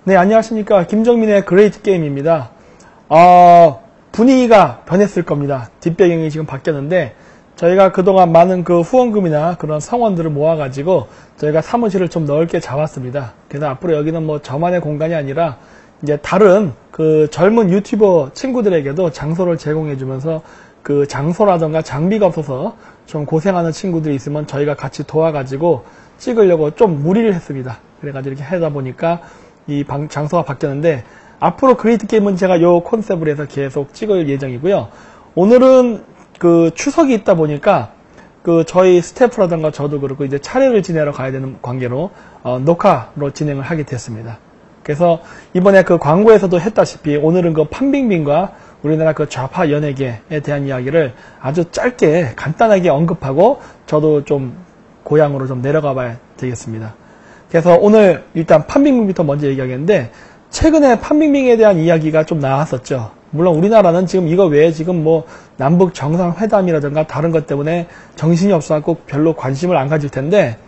네, 안녕하십니까. 김정민의 그레이트 게임입니다. 분위기가 변했을 겁니다. 뒷배경이 지금 바뀌었는데, 저희가 그동안 많은 그 후원금이나 그런 성원들을 모아가지고, 저희가 사무실을 좀 넓게 잡았습니다. 그래서 앞으로 여기는 뭐 저만의 공간이 아니라, 이제 다른 그 젊은 유튜버 친구들에게도 장소를 제공해주면서, 그 장소라던가 장비가 없어서 좀 고생하는 친구들이 있으면 저희가 같이 도와가지고 찍으려고 좀 무리를 했습니다. 그래가지고 이렇게 하다 보니까 이 장소가 바뀌었는데, 앞으로 그레이트 게임은 제가 요 컨셉으로 해서 계속 찍을 예정이고요. 오늘은 그 추석이 있다 보니까 그 저희 스태프라던가 저도 그렇고 이제 차례를 지내러 가야 되는 관계로 녹화로 진행을 하게 됐습니다. 그래서 이번에 그 광고에서도 했다시피 오늘은 그 판빙빙과 우리나라 그 좌파 연예계에 대한 이야기를 아주 짧게 간단하게 언급하고 저도 좀 고향으로 좀 내려가 봐야 되겠습니다. 그래서 오늘 일단 판빙빙부터 먼저 얘기하겠는데, 최근에 판빙빙에 대한 이야기가 좀 나왔었죠. 물론 우리나라는 지금 이거 외에 지금 뭐 남북 정상회담이라든가 다른 것 때문에 정신이 없어갖고 별로 관심을 안 가질 텐데,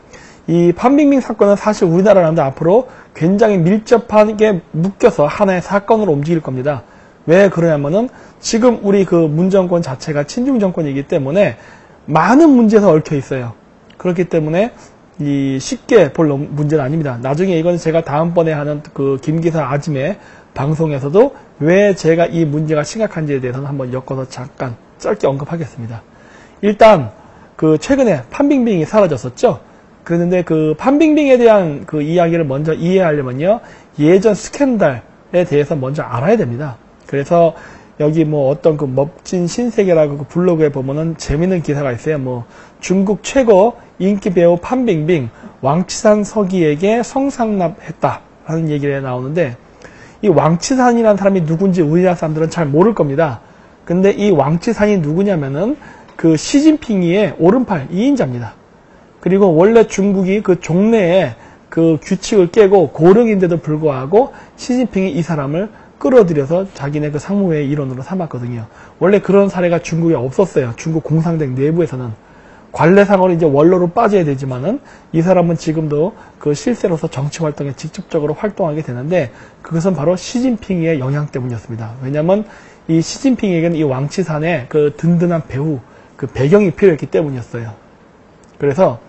이 판빙빙 사건은 사실 우리나라랑도 앞으로 굉장히 밀접하게 묶여서 하나의 사건으로 움직일 겁니다. 왜 그러냐면은 지금 우리 그 문정권 자체가 친중 정권이기 때문에 많은 문제에서 얽혀 있어요. 그렇기 때문에 이 쉽게 볼 문제는 아닙니다. 나중에 이건 제가 다음번에 하는 그 김기사 아침에 방송에서도 왜 제가 이 문제가 심각한지에 대해서는 한번 엮어서 잠깐 짧게 언급하겠습니다. 일단 그 최근에 판빙빙이 사라졌었죠. 그랬는데 그 판빙빙에 대한 그 이야기를 먼저 이해하려면요, 예전 스캔들에 대해서 먼저 알아야 됩니다. 그래서 여기 뭐 어떤 그 멋진 신세계라고 그 블로그에 보면은 재밌는 기사가 있어요. 뭐 중국 최고 인기 배우 판빙빙 왕치산 서기에게 성상납했다 라는 얘기가 나오는데, 이 왕치산이라는 사람이 누군지 우리나라 사람들은 잘 모를 겁니다. 근데 이 왕치산이 누구냐면은 그 시진핑이의 오른팔 2인자입니다. 그리고 원래 중국이 그 종래에 그 규칙을 깨고 고령인데도 불구하고 시진핑이 이 사람을 끌어들여서 자기네 그 상무회의 일원으로 삼았거든요. 원래 그런 사례가 중국에 없었어요. 중국 공산당 내부에서는. 관례상으로 이제 원로로 빠져야 되지만은 이 사람은 지금도 그 실세로서 정치 활동에 직접적으로 활동하게 되는데, 그것은 바로 시진핑의 영향 때문이었습니다. 왜냐하면 이 시진핑에게는 이 왕치산의 그 든든한 배후, 그 배경이 필요했기 때문이었어요. 그래서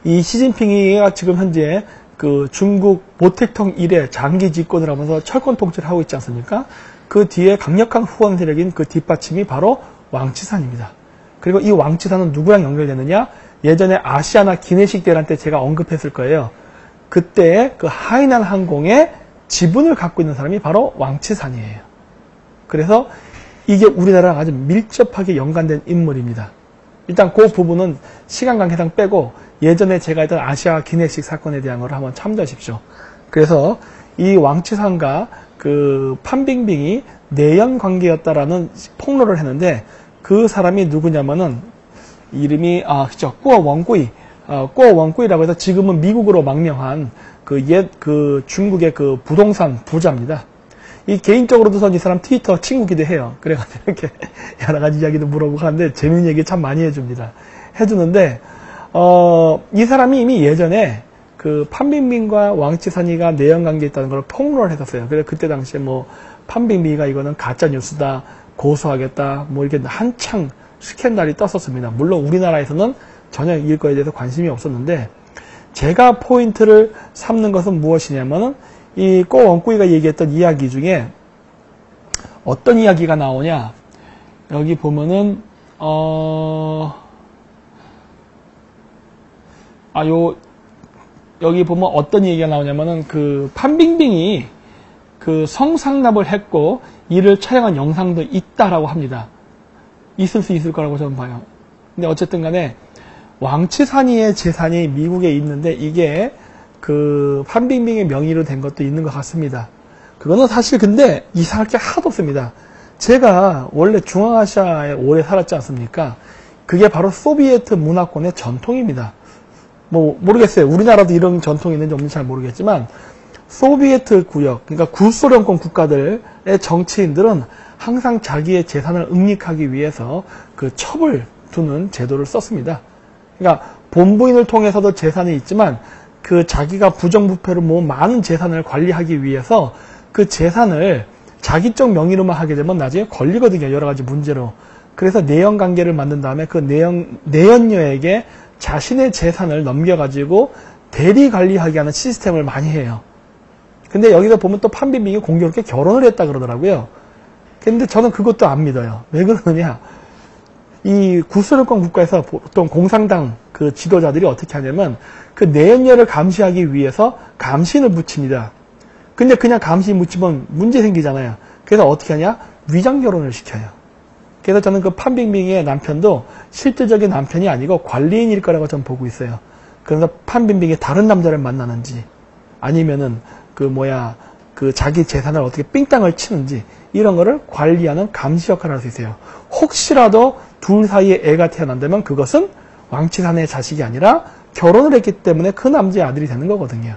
이 시진핑이가 지금 현재 그 중국 모택통 이래 장기 집권을 하면서 철권 통치를 하고 있지 않습니까? 그 뒤에 강력한 후원 세력인 그 뒷받침이 바로 왕치산입니다. 그리고 이 왕치산은 누구랑 연결되느냐? 예전에 아시아나 기내식 대란 때 제가 언급했을 거예요. 그때 그 하이난 항공의 지분을 갖고 있는 사람이 바로 왕치산이에요. 그래서 이게 우리나라랑 아주 밀접하게 연관된 인물입니다. 일단 그 부분은 시간 관계상 빼고 예전에 제가 했던 아시아 기내식 사건에 대한 걸 한번 참조하십시오. 그래서 이 왕치산과 그 판빙빙이 내연 관계였다라는 폭로를 했는데, 그 사람이 누구냐면은 이름이 그죠, 꾸어 원꾸이, 꾸어 원꾸이라고 해서 지금은 미국으로 망명한 그 옛 그 중국의 그 부동산 부자입니다. 이 개인적으로도 전 이 사람 트위터 친구기도 해요. 그래가지고 이렇게 여러 가지 이야기도 물어보고 하는데 재밌는 얘기 참 많이 해주는데, 이 사람이 이미 예전에 그 판빙빙과 왕치산이가 내연 관계에 있다는 걸 폭로를 했었어요. 그래서 그때 당시에 뭐 판빙빙이가 이거는 가짜 뉴스다, 고소하겠다, 뭐 이렇게 한창 스캔들이 떴었습니다. 물론 우리나라에서는 전혀 이거에 대해서 관심이 없었는데, 제가 포인트를 삼는 것은 무엇이냐면은 이 꼬 원꾸이가 얘기했던 이야기 중에 어떤 이야기가 나오냐, 여기 보면은 여기 보면 어떤 얘기가 나오냐면은 그 판빙빙이 그 성상납을 했고 이를 촬영한 영상도 있다라고 합니다. 있을 수 있을 거라고 저는 봐요. 근데 어쨌든 간에 왕치산이의 재산이 미국에 있는데 이게 그 판빙빙의 명의로 된 것도 있는 것 같습니다. 그거는 사실 근데 이상할 게 하나도 없습니다. 제가 원래 중앙아시아에 오래 살았지 않습니까? 그게 바로 소비에트 문화권의 전통입니다. 뭐 모르겠어요. 우리나라도 이런 전통이 있는지 없는지 잘 모르겠지만, 소비에트 구역, 그러니까 구소련권 국가들의 정치인들은 항상 자기의 재산을 응닉하기 위해서 그 첩을 두는 제도를 썼습니다. 그러니까 본부인을 통해서도 재산이 있지만 그 자기가 부정부패로 모은 많은 재산을 관리하기 위해서 그 재산을 자기적 명의로만 하게 되면 나중에 걸리거든요. 여러 가지 문제로. 그래서 내연관계를 만든 다음에 그 내연녀에게 자신의 재산을 넘겨가지고 대리 관리하게 하는 시스템을 많이 해요. 근데 여기서 보면 또 판빈빙이 공교롭게 결혼을 했다 그러더라고요. 근데 저는 그것도 안 믿어요. 왜 그러느냐. 이 구소련권 국가에서 보통 공산당 그 지도자들이 어떻게 하냐면 그 내연녀를 감시하기 위해서 감신을 붙입니다. 근데 그냥 감시 붙이면 문제 생기잖아요. 그래서 어떻게 하냐? 위장 결혼을 시켜요. 그래서 저는 그 판빙빙의 남편도 실질적인 남편이 아니고 관리인일 거라고 저는 보고 있어요. 그래서 판빙빙이 다른 남자를 만나는지 아니면은 그 자기 재산을 어떻게 삥땅을 치는지 이런 거를 관리하는 감시 역할을 할 수 있어요. 혹시라도 둘 사이에 애가 태어난다면 그것은 왕치산의 자식이 아니라 결혼을 했기 때문에 그 남자의 아들이 되는 거거든요.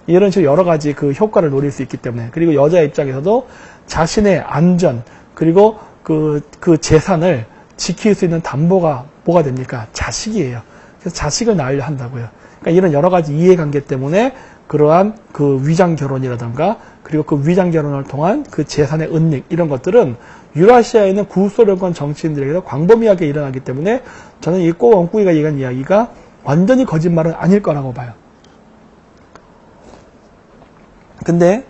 이런 식으로 여러 가지 그 효과를 노릴 수 있기 때문에. 그리고 여자 입장에서도 자신의 안전 그리고 그 재산을 지킬 수 있는 담보가 뭐가 됩니까? 자식이에요. 그래서 자식을 낳으려 한다고요. 그러니까 이런 여러 가지 이해관계 때문에 그러한 그 위장 결혼이라든가 그리고 그 위장 결혼을 통한 그 재산의 은닉 이런 것들은 유라시아에 있는 구소련권 정치인들에게도 광범위하게 일어나기 때문에 저는 이 꼬원꾸이가 얘기한 이야기가 완전히 거짓말은 아닐 거라고 봐요. 근데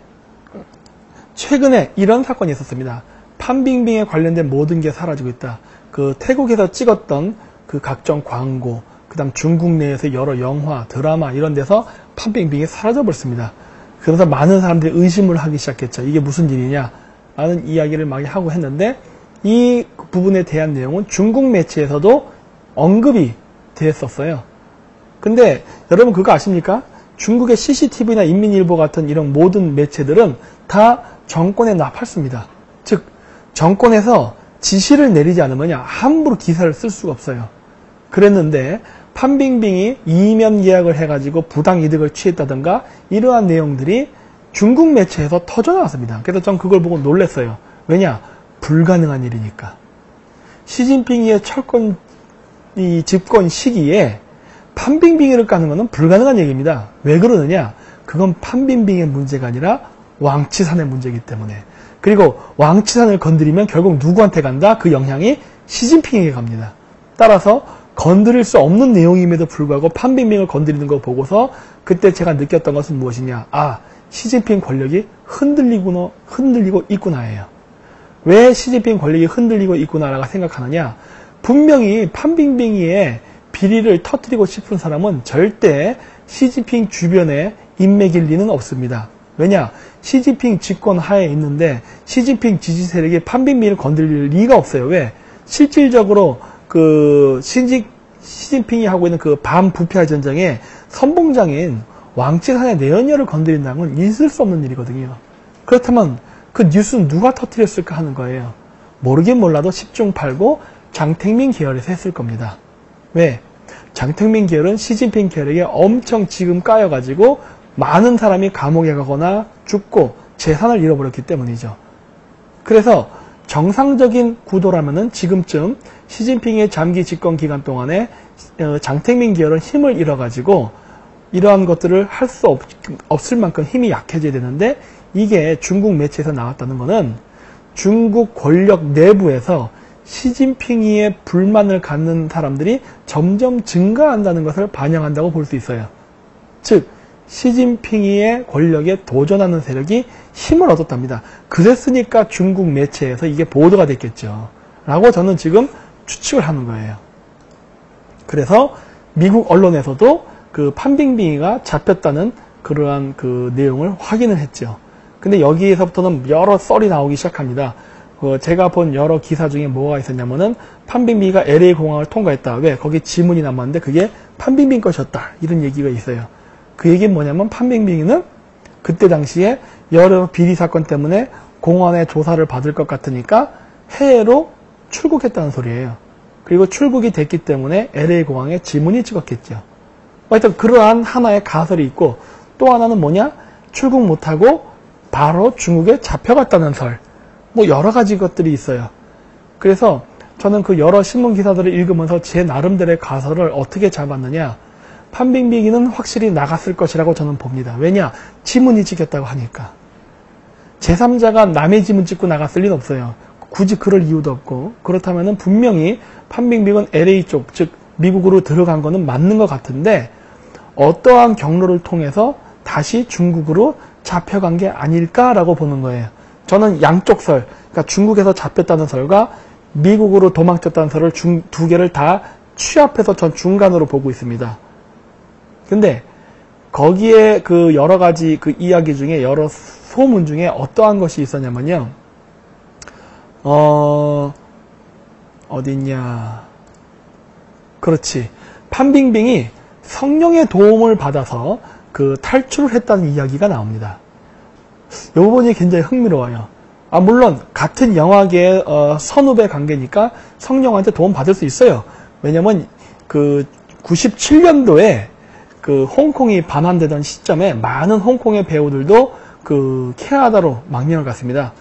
최근에 이런 사건이 있었습니다. 판빙빙에 관련된 모든 게 사라지고 있다. 그 태국에서 찍었던 그 각종 광고, 그 다음 중국 내에서 여러 영화, 드라마 이런 데서 판빙빙이 사라져버렸습니다. 그래서 많은 사람들이 의심을 하기 시작했죠. 이게 무슨 일이냐 라는 이야기를 많이 하고 했는데 이 부분에 대한 내용은 중국 매체에서도 언급이 됐었어요. 근데 여러분 그거 아십니까? 중국의 CCTV나 인민일보 같은 이런 모든 매체들은 다 정권에 납할습니다. 즉 정권에서 지시를 내리지 않으면 함부로 기사를 쓸 수가 없어요. 그랬는데 판빙빙이 이면 계약을 해가지고 부당이득을 취했다든가 이러한 내용들이 중국 매체에서 터져나왔습니다. 그래서 전 그걸 보고 놀랐어요. 왜냐? 불가능한 일이니까. 시진핑의 집권 시기에 판빙빙이를 까는 것은 불가능한 얘기입니다. 왜 그러느냐? 그건 판빙빙의 문제가 아니라 왕치산의 문제이기 때문에. 그리고 왕치산을 건드리면 결국 누구한테 간다? 그 영향이 시진핑에게 갑니다. 따라서 건드릴 수 없는 내용임에도 불구하고 판빙빙을 건드리는 거 보고서 그때 제가 느꼈던 것은 무엇이냐? 아, 시진핑 권력이 흔들리고 있구나예요. 왜 시진핑 권력이 흔들리고 있구나라고 생각하느냐? 분명히 판빙빙이의 비리를 터뜨리고 싶은 사람은 절대 시진핑 주변에 인맥일 리는 없습니다. 왜냐? 시진핑 집권 하에 있는데 시진핑 지지 세력이 판빙빙을 건드릴 리가 없어요. 왜? 실질적으로 그 시진핑이 하고 있는 그 반부패 전쟁의 선봉장인 왕치산의 내연녀를 건드린다는 건 있을 수 없는 일이거든요. 그렇다면 그 뉴스는 누가 터뜨렸을까 하는 거예요. 모르긴 몰라도 10중 8구 장택민 계열에서 했을 겁니다. 왜? 장택민 계열은 시진핑 계열에게 엄청 지금 까여가지고 많은 사람이 감옥에 가거나 죽고 재산을 잃어버렸기 때문이죠. 그래서 정상적인 구도라면은 지금쯤 시진핑의 장기 집권 기간 동안에 장택민 계열은 힘을 잃어가지고 이러한 것들을 할 수 없을 만큼 힘이 약해져야 되는데 이게 중국 매체에서 나왔다는 것은 중국 권력 내부에서 시진핑이의 불만을 갖는 사람들이 점점 증가한다는 것을 반영한다고 볼 수 있어요. 즉 시진핑이의 권력에 도전하는 세력이 힘을 얻었답니다. 그랬으니까 중국 매체에서 이게 보도가 됐겠죠. 라고 저는 지금 추측을 하는 거예요. 그래서 미국 언론에서도 그 판빙빙이가 잡혔다는 그러한 그 내용을 확인을 했죠. 근데 여기에서부터는 여러 썰이 나오기 시작합니다. 제가 본 여러 기사 중에 뭐가 있었냐면은 판빙빙이가 LA 공항을 통과했다. 왜? 거기 지문이 남았는데 그게 판빙빙 것이었다. 이런 얘기가 있어요. 그 얘기는 뭐냐면 판빙빙이는 그때 당시에 여러 비리 사건 때문에 공안의 조사를 받을 것 같으니까 해외로 출국했다는 소리예요. 그리고 출국이 됐기 때문에 LA 공항에 지문이 찍었겠죠. 하여튼 그러한 하나의 가설이 있고 또 하나는 뭐냐? 출국 못하고 바로 중국에 잡혀갔다는 설. 뭐 여러 가지 것들이 있어요. 그래서 저는 그 여러 신문 기사들을 읽으면서 제 나름대로의 가설을 어떻게 잡았느냐. 판빙빙이는 확실히 나갔을 것이라고 저는 봅니다. 왜냐? 지문이 찍혔다고 하니까. 제3자가 남의 지문 찍고 나갔을 리는 없어요. 굳이 그럴 이유도 없고. 그렇다면 분명히 판빙빙은 LA 쪽, 즉 미국으로 들어간 거는 맞는 것 같은데 어떠한 경로를 통해서 다시 중국으로 잡혀간 게 아닐까라고 보는 거예요. 저는 양쪽 설, 그러니까 중국에서 잡혔다는 설과 미국으로 도망쳤다는 설을 두 개를 다 취합해서 전 중간으로 보고 있습니다. 근데 거기에 그 여러 가지 그 이야기 중에 여러 소문 중에 어떠한 것이 있었냐면요. 어딨냐. 그렇지. 판빙빙이 성령의 도움을 받아서 그 탈출을 했다는 이야기가 나옵니다. 이 부분이 굉장히 흥미로워요. 물론 같은 영화계의 선후배 관계니까 성령한테 도움 받을 수 있어요. 왜냐면 그 97년도에 그 홍콩이 반환되던 시점에 많은 홍콩의 배우들도 그 캐나다로 망명을 갔습니다.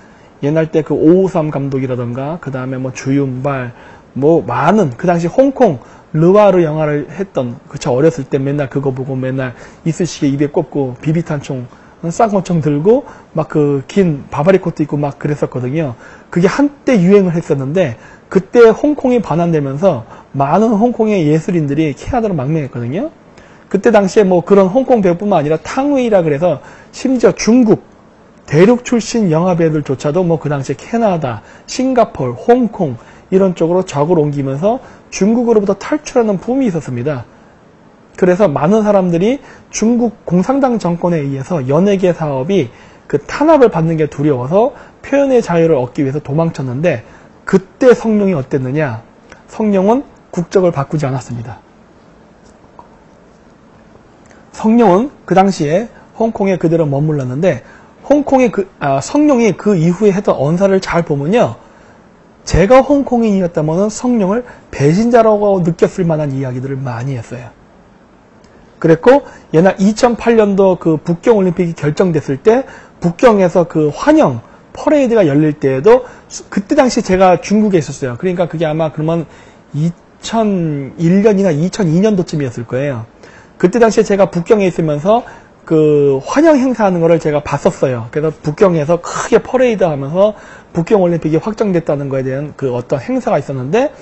옛날 때 그 553 감독이라던가 그 다음에 뭐 주윤발 뭐 많은 그 당시 홍콩 르와르 영화를 했던 그쵸 어렸을 때 맨날 그거 보고 맨날 이쑤시개 입에 꽂고 비비탄총 쌍권총 들고 막 그 긴 바바리 코트 입고 막 그랬었거든요. 그게 한때 유행을 했었는데 그때 홍콩이 반환되면서 많은 홍콩의 예술인들이 캐나다로 망명했거든요. 그때 당시에 뭐 그런 홍콩 배우뿐만 아니라 탕웨이라 그래서 심지어 중국 대륙 출신 영화 배우들조차도 뭐 그 당시에 캐나다, 싱가포르, 홍콩 이런 쪽으로 적을 옮기면서 중국으로부터 탈출하는 붐이 있었습니다. 그래서 많은 사람들이 중국 공산당 정권에 의해서 연예계 사업이 그 탄압을 받는 게 두려워서 표현의 자유를 얻기 위해서 도망쳤는데 그때 성령이 어땠느냐? 성령은 국적을 바꾸지 않았습니다. 성령은 그 당시에 홍콩에 그대로 머물렀는데 홍콩의 성령이 그 이후에 했던 언사를 잘 보면요. 제가 홍콩인이었다면 성령을 배신자라고 느꼈을 만한 이야기들을 많이 했어요. 그랬고 옛날 2008년도 그 북경 올림픽이 결정됐을 때 북경에서 그 환영 퍼레이드가 열릴 때에도 그때 당시 제가 중국에 있었어요. 그러니까 그게 아마 그러면 2001년이나 2002년도쯤이었을 거예요. 그때 당시에 제가 북경에 있으면서 그 환영 행사하는 거를 제가 봤었어요. 그래서 북경에서 크게 퍼레이드 하면서 북경 올림픽이 확정됐다는 거에 대한 그 어떤 행사가 있었는데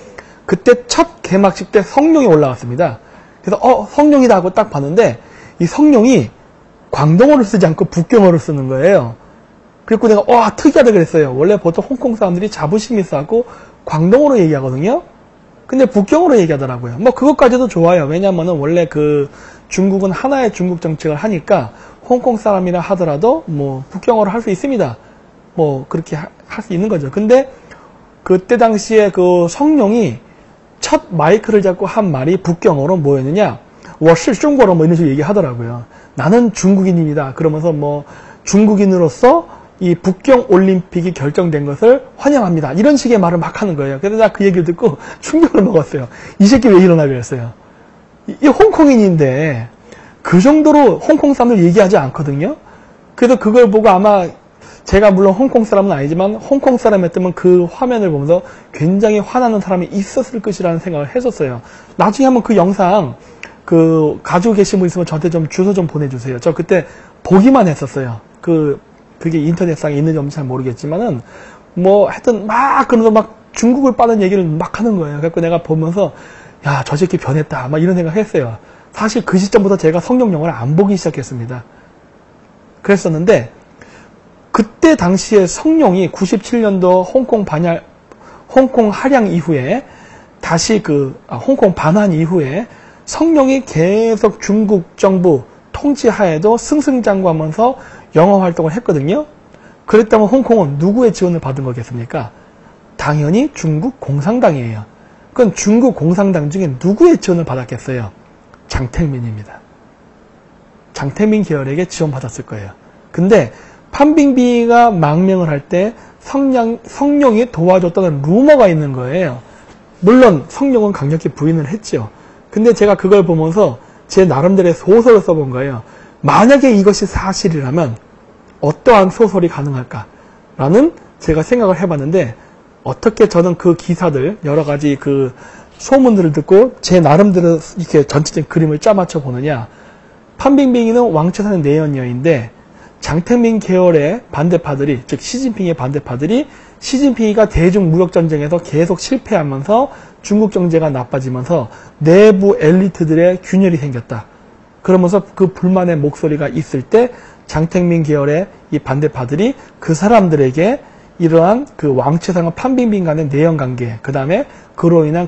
그때 첫 개막식 때 성령이 올라왔습니다. 그래서 성령이다 하고 딱 봤는데 이 성령이 광동어를 쓰지 않고 북경어를 쓰는 거예요. 그리고 내가 와 특이하다 그랬어요. 원래 보통 홍콩 사람들이 자부심이 있어갖고 광동어로 얘기하거든요. 근데 북경어로 얘기하더라고요. 뭐 그것까지도 좋아요. 왜냐면은 원래 그 중국은 하나의 중국 정책을 하니까 홍콩 사람이라 하더라도 뭐 북경어를 할 수 있습니다. 뭐 그렇게 할 수 있는 거죠. 근데 그때 당시에 그 성령이 첫 마이크를 잡고 한 말이 북경어로 뭐였느냐? 我是中国人 뭐 이런 식으로 얘기하더라고요. 나는 중국인입니다. 그러면서 뭐 중국인으로서 이 북경 올림픽이 결정된 것을 환영합니다. 이런 식의 말을 막 하는 거예요. 그래서 나 그 얘기를 듣고 충격을 먹었어요. 이 새끼 왜 이러나 그랬어요. 이 홍콩인인데 그 정도로 홍콩 사람들 얘기하지 않거든요. 그래서 그걸 보고 아마 제가 물론 홍콩 사람은 아니지만 홍콩 사람이었다면 그 화면을 보면서 굉장히 화나는 사람이 있었을 것이라는 생각을 했었어요. 나중에 한번 그 영상 그 가지고 계신 분 있으면 저한테 좀 주소 좀 보내주세요. 저 그때 보기만 했었어요. 그게 인터넷상에 있는지 없는지 잘 모르겠지만은 뭐 하여튼 막 그러면서 막 중국을 빠는 얘기를 막 하는 거예요. 그래서 내가 보면서 야, 저 새끼 변했다 막 이런 생각 했어요. 사실 그 시점부터 제가 성경 영화를 안 보기 시작했습니다. 그랬었는데 그때 당시에 성령이 97년도 홍콩 할양 이후에 다시 홍콩 반환 이후에 성령이 계속 중국 정부 통치하에도 승승장구하면서 영화 활동을 했거든요. 그랬다면 홍콩은 누구의 지원을 받은 거겠습니까? 당연히 중국 공산당이에요. 그건 중국 공산당 중에 누구의 지원을 받았겠어요? 장택민입니다. 장택민 계열에게 지원받았을 거예요. 근데 판빙비가 망명을 할 때 성령이 도와줬다는 루머가 있는 거예요. 물론 성령은 강력히 부인을 했죠. 근데 제가 그걸 보면서 제 나름대로의 소설을 써본 거예요. 만약에 이것이 사실이라면 어떠한 소설이 가능할까라는 제가 생각을 해봤는데 어떻게 저는 그 기사들 여러 가지 그 소문들을 듣고 제 나름대로 이렇게 전체적인 그림을 짜맞춰 보느냐. 판빙빙이는 왕채산의 내연녀인데 장택민 계열의 반대파들이, 즉 시진핑의 반대파들이 시진핑이가 대중 무역전쟁에서 계속 실패하면서 중국 경제가 나빠지면서 내부 엘리트들의 균열이 생겼다. 그러면서 그 불만의 목소리가 있을 때 장택민 계열의 이 반대파들이 그 사람들에게 이러한 그 왕채상과 판빙빙 간의 내연관계, 그 다음에 그로 인한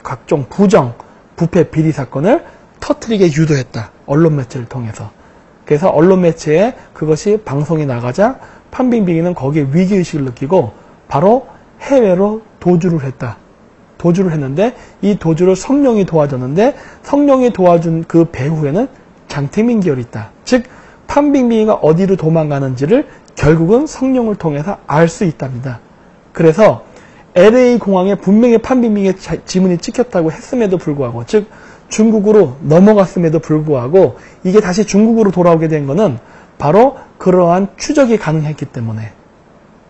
각종 부정, 부패, 비리 사건을 터뜨리게 유도했다. 언론 매체를 통해서. 그래서 언론 매체에 그것이 방송이 나가자 판빙빙이는 거기에 위기의식을 느끼고 바로 해외로 도주를 했다. 도주를 했는데 이 도주를 성룡이 도와줬는데 성룡이 도와준 그 배후에는 장택민 계열이 있다. 즉 판빙빙이가 어디로 도망가는지를 결국은 성룡을 통해서 알 수 있답니다. 그래서 LA 공항에 분명히 판빙빙의 지문이 찍혔다고 했음에도 불구하고, 즉 중국으로 넘어갔음에도 불구하고 이게 다시 중국으로 돌아오게 된 거는 바로 그러한 추적이 가능했기 때문에.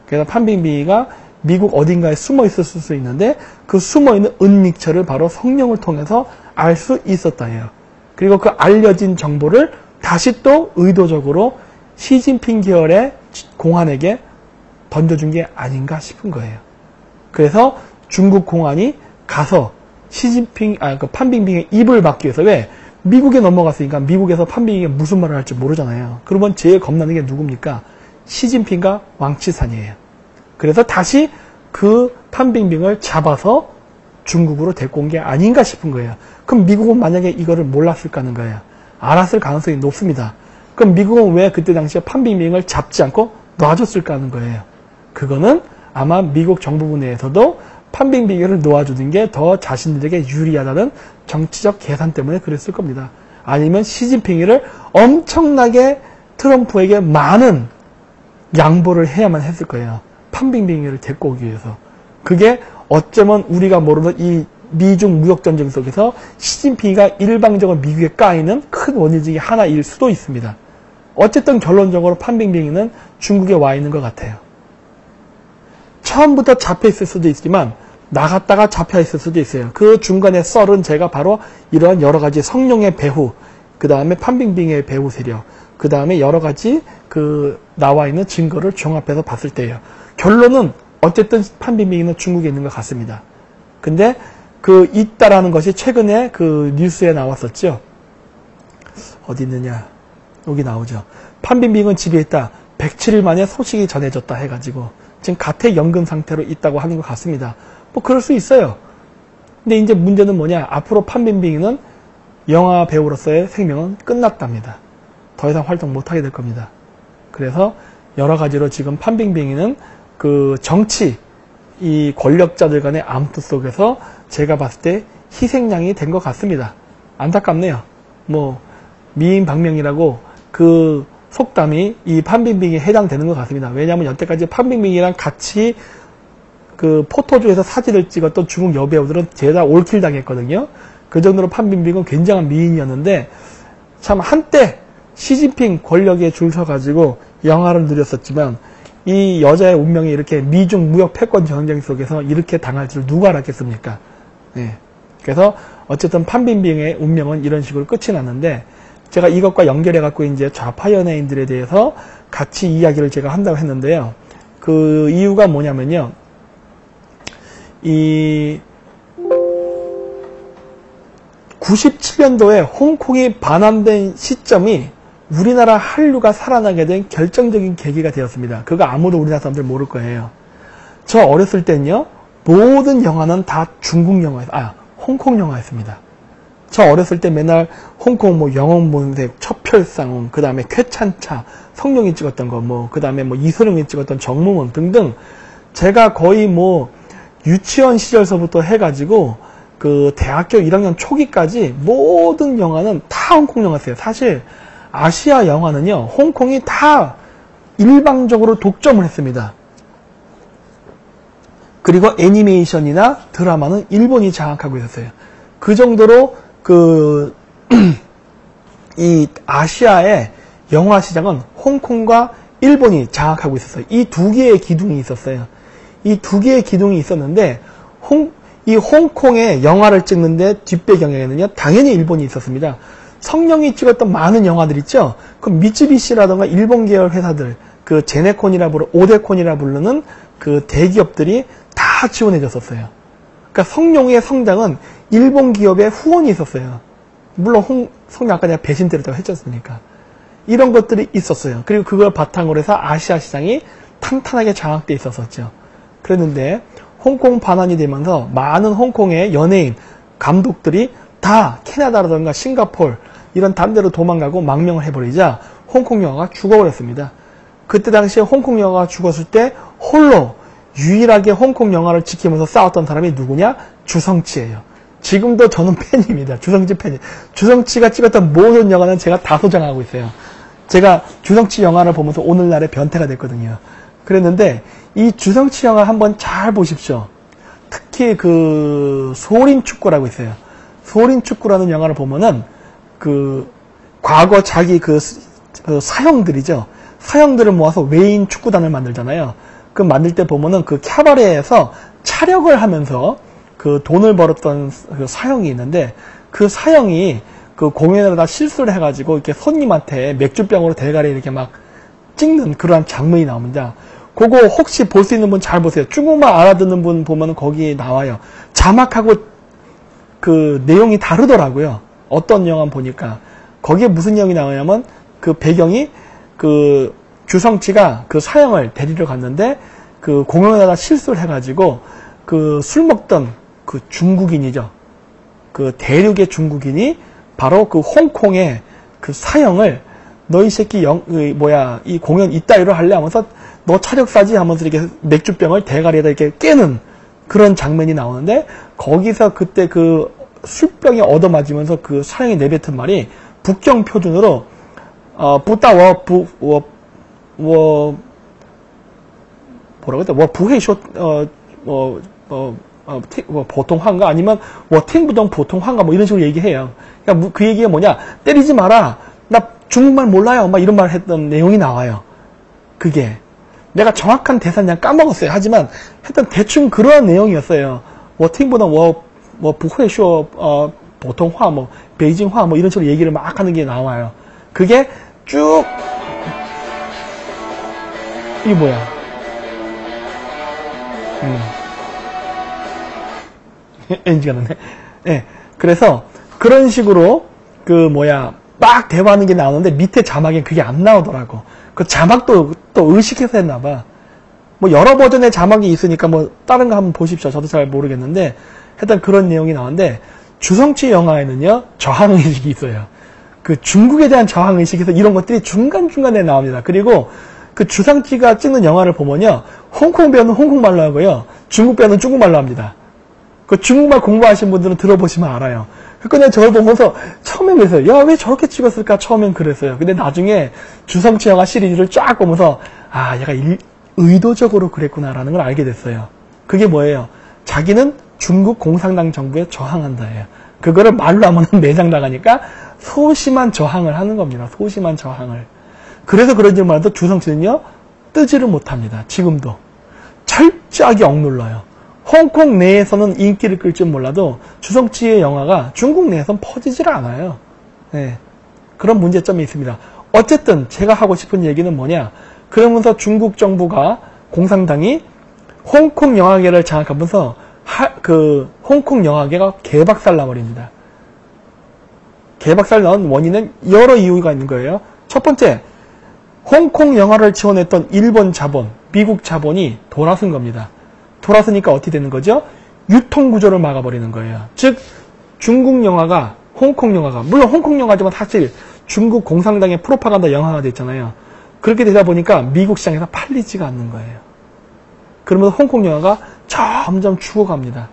그래서 판빙빙이가 미국 어딘가에 숨어 있었을 수 있는데 그 숨어 있는 은닉처를 바로 성룡을 통해서 알 수 있었다 해요. 그리고 그 알려진 정보를 다시 또 의도적으로 시진핑 계열의 공안에게 던져준 게 아닌가 싶은 거예요. 그래서 중국 공안이 가서 그 판빙빙의 입을 막기 위해서, 왜? 미국에 넘어갔으니까 미국에서 판빙빙이 무슨 말을 할지 모르잖아요. 그러면 제일 겁나는 게 누굽니까? 시진핑과 왕치산이에요. 그래서 다시 그 판빙빙을 잡아서 중국으로 데리고 온 게 아닌가 싶은 거예요. 그럼 미국은 만약에 이거를 몰랐을까 하는 거예요. 알았을 가능성이 높습니다. 그럼 미국은 왜 그때 당시에 판빙빙을 잡지 않고 놔줬을까 하는 거예요. 그거는 아마 미국 정부부 내에서도 판빙빙을 놓아주는 게 더 자신들에게 유리하다는 정치적 계산 때문에 그랬을 겁니다. 아니면 시진핑이를 엄청나게 트럼프에게 많은 양보를 해야만 했을 거예요. 판빙빙이를 데리고 오기 위해서. 그게 어쩌면 우리가 모르는 이 미중 무역전쟁 속에서 시진핑이가 일방적으로 미국에 까이는 큰 원인 중에 하나일 수도 있습니다. 어쨌든 결론적으로 판빙빙이는 중국에 와 있는 것 같아요. 처음부터 잡혀 있을 수도 있지만 나갔다가 잡혀 있을 수도 있어요. 그 중간에 썰은 제가 바로 이러한 여러 가지 성룡의 배후, 그 다음에 판빙빙의 배후 세력, 그 다음에 여러 가지 나와 있는 증거를 종합해서 봤을 때예요. 결론은 어쨌든 판빙빙이는 중국에 있는 것 같습니다. 근데 있다라는 것이 최근에 뉴스에 나왔었죠. 어디 있느냐? 여기 나오죠. 판빙빙은 집에 있다. 107일 만에 소식이 전해졌다 해가지고 지금 가택연금 상태로 있다고 하는 것 같습니다. 뭐 그럴 수 있어요. 근데 이제 문제는 뭐냐? 앞으로 판빙빙이는 영화 배우로서의 생명은 끝났답니다. 더 이상 활동 못하게 될 겁니다. 그래서 여러 가지로 지금 판빙빙이는 정치, 이 권력자들 간의 암투 속에서 제가 봤을 때 희생양이 된 것 같습니다. 안타깝네요. 미인방명이라고 속담이 이 판빙빙에 해당되는 것 같습니다. 왜냐하면 여태까지 판빙빙이랑 같이 포토조에서 사진을 찍었던 중국 여배우들은 죄다 올킬 당했거든요. 그 정도로 판빙빙은 굉장한 미인이었는데 참 한때 시진핑 권력에 줄 서가지고 영화를 누렸었지만 이 여자의 운명이 이렇게 미중 무역 패권 전쟁 속에서 이렇게 당할 줄 누가 알았겠습니까? 네. 그래서 어쨌든 판빙빙의 운명은 이런 식으로 끝이 났는데 제가 이것과 연결해갖고 이제 좌파 연예인들에 대해서 같이 이야기를 제가 한다고 했는데요. 그 이유가 뭐냐면요. 이 97년도에 홍콩이 반환된 시점이 우리나라 한류가 살아나게 된 결정적인 계기가 되었습니다. 그거 아무도 우리나라 사람들 모를 거예요. 저 어렸을 땐요. 모든 영화는 다 중국 영화였어요. 홍콩 영화였습니다. 저 어렸을 때 맨날 홍콩 영혼본색, 첩혈상웅, 그 다음에 쾌찬차, 성룡이 찍었던 거, 그 다음에 이소룡이 찍었던 정몽원 등등 제가 거의 유치원 시절서부터 해가지고 대학교 1학년 초기까지 모든 영화는 다 홍콩 영화였어요. 사실 아시아 영화는요, 홍콩이 다 일방적으로 독점을 했습니다. 그리고 애니메이션이나 드라마는 일본이 장악하고 있었어요. 그 정도로 이 아시아의 영화 시장은 홍콩과 일본이 장악하고 있었어요. 이 두 개의 기둥이 있었어요. 이 두 개의 기둥이 있었는데 이 홍콩의 영화를 찍는데 뒷배경에는요, 당연히 일본이 있었습니다. 성룡이 찍었던 많은 영화들 있죠? 그 미쯔비시라던가 일본 계열 회사들, 그 오데콘이라 부르는 그 대기업들이 다 지원해 줬었어요. 그러니까 성룡의 성장은 일본 기업의 후원이 있었어요. 물론 성룡 아까 내가 배신 때렸다고 했지 않습니까? 이런 것들이 있었어요. 그리고 그걸 바탕으로 해서 아시아 시장이 탄탄하게 장악돼 있었었죠. 그랬는데 홍콩 반환이 되면서 많은 홍콩의 연예인, 감독들이 다 캐나다라든가 싱가포르 이런 다른 데로 도망가고 망명을 해버리자 홍콩 영화가 죽어버렸습니다. 그때 당시에 홍콩 영화가 죽었을 때 홀로 유일하게 홍콩 영화를 지키면서 싸웠던 사람이 누구냐? 주성치예요. 지금도 저는 팬입니다. 주성치 팬이. 주성치가 찍었던 모든 영화는 제가 다 소장하고 있어요. 제가 주성치 영화를 보면서 오늘날의 변태가 됐거든요. 그랬는데 이 주성치 영화 한번 잘 보십시오. 특히 그 소림축구라고 있어요. 소림축구라는 영화를 보면은 그 과거 자기 그 사형들이죠. 사형들을 모아서 외인 축구단을 만들잖아요. 그 만들 때 보면은 그 캬바레에서 차력을 하면서 그 돈을 벌었던 그 사형이 있는데 그 사형이 그 공연에다 실수를 해가지고 이렇게 손님한테 맥주병으로 대가리 이렇게 막 찍는 그러한 장면이 나옵니다. 그거 혹시 볼 수 있는 분 잘 보세요. 중국말 알아듣는 분 보면 거기 나와요. 자막하고 그 내용이 다르더라고요. 어떤 영화 보니까 거기에 무슨 내용이 나오냐면 그 배경이 그 주성치가 그 사형을 데리러 갔는데 그 공연에다 실수를 해가지고 그 술 먹던 그 중국인이죠. 그 대륙의 중국인이 바로 그 홍콩의 그 사형을 너 이 새끼 이 공연 이따위로 할래 하면서 너 차력사지 하면서 이렇게 맥주병을 대가리에다 이렇게 깨는 그런 장면이 나오는데 거기서 그때 그 술병이 얻어맞으면서 그 사형이 내뱉은 말이 북경 표준으로 부따워 뭐라고 했다? 부회쇼 보통화인가 아니면 팅부동 보통화인가 뭐 이런 식으로 얘기해요. 그러니까 그 얘기가 뭐냐? 때리지 마라. 나 중국말 몰라요. 막 이런 말 했던 내용이 나와요. 그게 내가 정확한 대사는 그냥 까먹었어요. 하지만 하여튼 대충 그러한 내용이었어요. 팅부동 부회쇼 보통화 베이징화 이런 식으로 얘기를 막 하는 게 나와요. 그게 쭉 이게 뭐야? NG가 나네. 네. 그래서 그런 식으로 막 대화하는 게 나오는데 밑에 자막엔 그게 안 나오더라고. 그 자막도 또 의식해서 했나봐. 여러 버전의 자막이 있으니까 다른 거 한번 보십시오. 저도 잘 모르겠는데 하여튼 그런 내용이 나오는데 주성치 영화에는요 저항의식이 있어요. 그 중국에 대한 저항의식에서 이런 것들이 중간중간에 나옵니다. 그리고 그 주성치가 찍는 영화를 보면요 홍콩 배우는 홍콩말로 하고요 중국 배우는 중국말로 합니다. 그 중국말 공부하신 분들은 들어보시면 알아요. 그러니까 저를 보면서 처음엔 그랬어요. 야, 왜 저렇게 찍었을까? 처음엔 그랬어요. 근데 나중에 주성치 영화 시리즈를 쫙 보면서 아, 얘가 의도적으로 그랬구나라는 걸 알게 됐어요. 그게 뭐예요? 자기는 중국 공산당 정부에 저항한다예요. 그거를 말로 하면 매장당하니까 소심한 저항을 하는 겁니다. 소심한 저항을. 그래서 그런지 몰라도 주성치는요 뜨지를 못합니다. 지금도. 철저하게 억눌러요. 홍콩 내에서는 인기를 끌지 몰라도 주성치의 영화가 중국 내에서는 퍼지질 않아요. 네. 그런 문제점이 있습니다. 어쨌든 제가 하고 싶은 얘기는 뭐냐. 그러면서 중국 정부가 공산당이 홍콩 영화계를 장악하면서 홍콩 영화계가 개박살 나버립니다. 개박살 나온 원인은 여러 이유가 있는 거예요. 첫 번째, 홍콩 영화를 지원했던 일본 자본, 미국 자본이 돌아선 겁니다. 돌아서니까 어떻게 되는 거죠? 유통구조를 막아버리는 거예요. 즉 중국 영화가 홍콩 영화가 물론 홍콩 영화지만 사실 중국 공산당의 프로파간다 영화가 됐잖아요. 그렇게 되다 보니까 미국 시장에서 팔리지가 않는 거예요. 그러면서 홍콩 영화가 점점 죽어갑니다.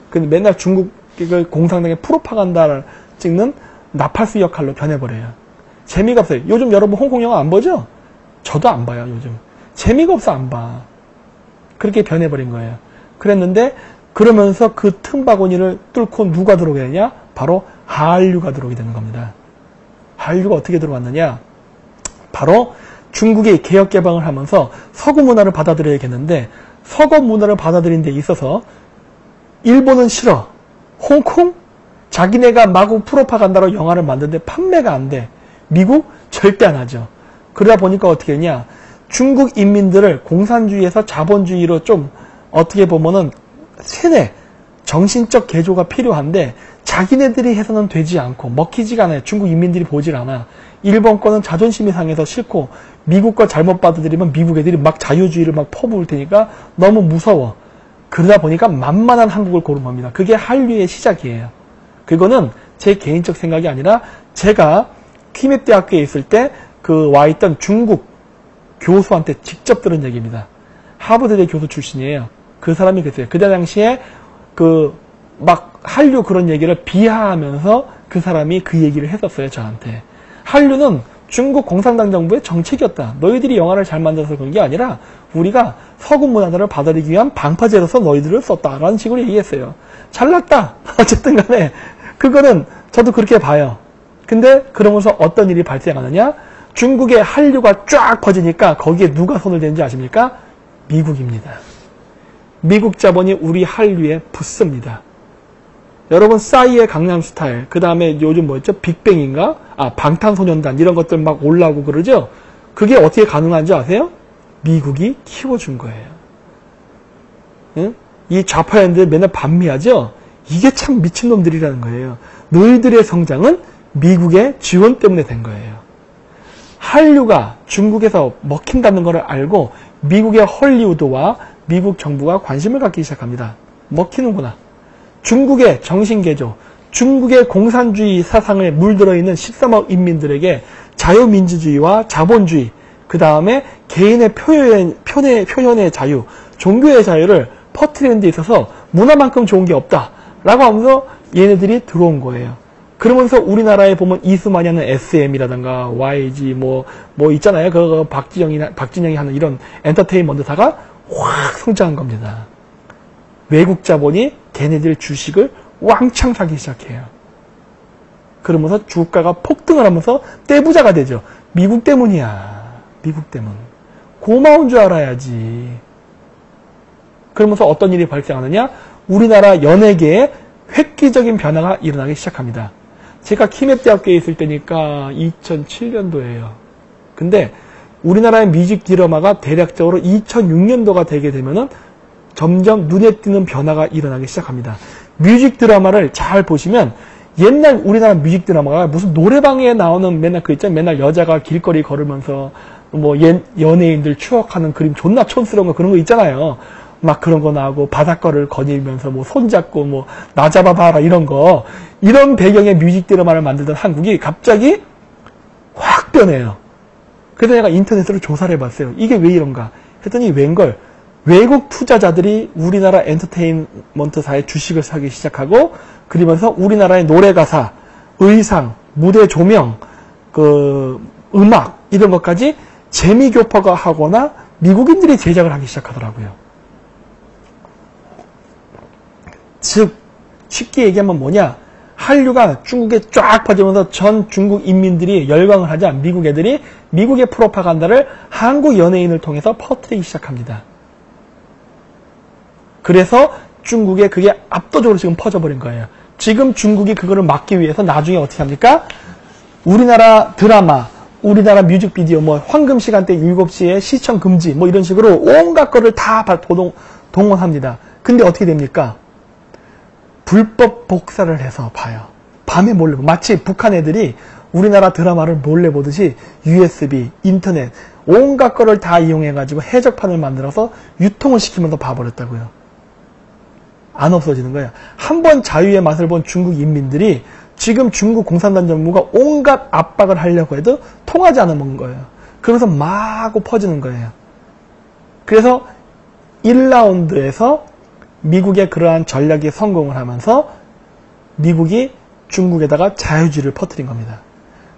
근데 맨날 중국 공산당의 프로파간다를 찍는 나팔수 역할로 변해버려요. 재미가 없어요. 요즘 여러분 홍콩 영화 안 보죠? 저도 안 봐요. 요즘 재미가 없어 안 봐. 그렇게 변해버린 거예요. 그랬는데 그러면서 그 틈바구니를 뚫고 누가 들어오게 되냐? 바로 한류가 들어오게 되는 겁니다. 한류가 어떻게 들어왔느냐? 바로 중국이 개혁 개방을 하면서 서구 문화를 받아들여야겠는데 서구 문화를 받아들이는 데 있어서 일본은 싫어. 홍콩? 자기네가 마구 프로파간다로 영화를 만드는데 판매가 안 돼. 미국? 절대 안 하죠. 그러다 보니까 어떻게 했냐. 중국 인민들을 공산주의에서 자본주의로 좀 어떻게 보면은 세뇌, 정신적 개조가 필요한데 자기네들이 해서는 되지 않고 먹히지가 않아요. 중국 인민들이 보질 않아. 일본 거는 자존심이 상해서 싫고 미국 거 잘못 받아들이면 미국 애들이 막 자유주의를 막 퍼부을 테니까 너무 무서워. 그러다 보니까 만만한 한국을 고른 겁니다. 그게 한류의 시작이에요. 그거는 제 개인적 생각이 아니라 제가 퀴메대학교에 있을 때 그 와 있던 중국 교수한테 직접 들은 얘기입니다. 하버드대 교수 출신이에요. 그 사람이 그랬어요. 그때 당시에 그 막 한류 그런 얘기를 비하하면서 그 사람이 그 얘기를 했었어요. 저한테. 한류는 중국 공산당 정부의 정책이었다. 너희들이 영화를 잘 만들어서 그런 게 아니라 우리가 서구 문화를 받아들이기 위한 방파제로서 너희들을 썼다라는 식으로 얘기했어요. 잘났다. 어쨌든 간에 그거는 저도 그렇게 봐요. 근데 그러면서 어떤 일이 발생하느냐? 중국의 한류가 쫙 퍼지니까 거기에 누가 손을 댄지 아십니까? 미국입니다. 미국 자본이 우리 한류에 붙습니다. 여러분 싸이의 강남스타일, 그 다음에 요즘 뭐였죠? 빅뱅인가? 방탄소년단 이런 것들 막 올라오고 그러죠? 그게 어떻게 가능한지 아세요? 미국이 키워준 거예요. 응? 이 좌파애들 맨날 반미하죠? 이게 참 미친놈들이라는 거예요. 너희들의 성장은 미국의 지원 때문에 된 거예요. 한류가 중국에서 먹힌다는 것을 알고 미국의 헐리우드와 미국 정부가 관심을 갖기 시작합니다. 먹히는구나. 중국의 정신개조, 중국의 공산주의 사상에 물들어 있는 13억 인민들에게 자유민주주의와 자본주의, 그 다음에 개인의 표현의 자유, 종교의 자유를 퍼뜨리는 데 있어서 문화만큼 좋은 게 없다 라고 하면서 얘네들이 들어온 거예요. 그러면서 우리나라에 보면 이수만이 하는 SM이라든가 YG 뭐 있잖아요. 그 박진영이 하는 이런 엔터테인먼트사가 확 성장한 겁니다. 외국 자본이 걔네들 주식을 왕창 사기 시작해요. 그러면서 주가가 폭등을 하면서 떼부자가 되죠. 미국 때문이야. 미국 때문. 고마운 줄 알아야지. 그러면서 어떤 일이 발생하느냐? 우리나라 연예계에 획기적인 변화가 일어나기 시작합니다. 제가 키맵대학교에 있을 때니까 2007년도예요. 근데 우리나라의 뮤직 드라마가 대략적으로 2006년도가 되게 되면은 점점 눈에 띄는 변화가 일어나기 시작합니다. 뮤직 드라마를 잘 보시면 옛날 우리나라 뮤직 드라마가 무슨 노래방에 나오는 맨날 그 있잖아요. 맨날 여자가 길거리 걸으면서 뭐 연예인들 추억하는 그림 존나 촌스러운 거 그런 거 있잖아요. 막 그런 거 나오고 바닷가를 거닐면서 뭐 손잡고 뭐 나 잡아봐라 이런 거. 이런 배경의 뮤직 드라마를 만들던 한국이 갑자기 확 변해요. 그래서 내가 인터넷으로 조사를 해봤어요. 이게 왜 이런가 했더니 웬걸 외국 투자자들이 우리나라 엔터테인먼트사의 주식을 사기 시작하고 그러면서 우리나라의 노래가사, 의상, 무대 조명, 그 음악 이런 것까지 재미교포가 하거나 미국인들이 제작을 하기 시작하더라고요. 즉 쉽게 얘기하면 뭐냐, 한류가 중국에 쫙 퍼지면서 전 중국 인민들이 열광을 하자 미국 애들이 미국의 프로파간다를 한국 연예인을 통해서 퍼뜨리기 시작합니다. 그래서 중국에 그게 압도적으로 지금 퍼져버린 거예요. 지금 중국이 그거를 막기 위해서 나중에 어떻게 합니까? 우리나라 드라마, 우리나라 뮤직비디오, 뭐 황금 시간대 7시에 시청 금지, 뭐 이런 식으로 온갖 거를 다 동원합니다. 근데 어떻게 됩니까? 불법 복사를 해서 봐요. 밤에 몰래, 마치 북한 애들이 우리나라 드라마를 몰래 보듯이 USB, 인터넷, 온갖 거를 다 이용해가지고 해적판을 만들어서 유통을 시키면서 봐버렸다고요. 안 없어지는 거예요. 한번 자유의 맛을 본 중국 인민들이 지금 중국 공산당 정부가 온갖 압박을 하려고 해도 통하지 않는 거예요. 그러면서 마구 퍼지는 거예요. 그래서 1라운드에서 미국의 그러한 전략에 성공을 하면서 미국이 중국에다가 자유주의를 퍼뜨린 겁니다.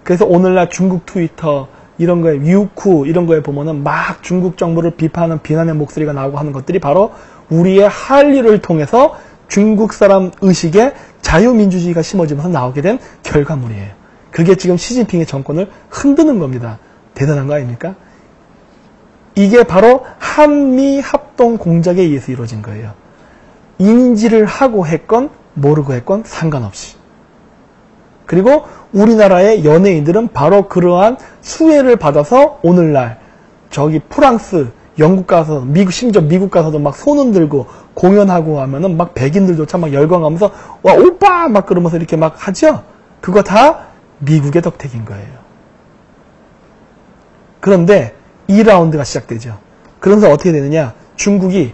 그래서 오늘날 중국 트위터 이런 거에 유쿠 이런 거에 보면은 막 중국 정부를 비판하는 비난의 목소리가 나오고 하는 것들이 바로 우리의 한류를 통해서 중국 사람 의식에 자유민주주의가 심어지면서 나오게 된 결과물이에요. 그게 지금 시진핑의 정권을 흔드는 겁니다. 대단한 거 아닙니까? 이게 바로 한미 합동 공작에 의해서 이루어진 거예요. 인지를 하고 했건 모르고 했건 상관없이. 그리고 우리나라의 연예인들은 바로 그러한 수혜를 받아서 오늘날 저기 프랑스, 영국 가서, 심지어 미국 가서도 막 손 흔들고 공연하고 하면은 막 백인들조차 막 열광하면서 와, 오빠! 막 그러면서 이렇게 막 하죠? 그거 다 미국의 덕택인 거예요. 그런데 2라운드가 시작되죠. 그러면서 어떻게 되느냐? 중국이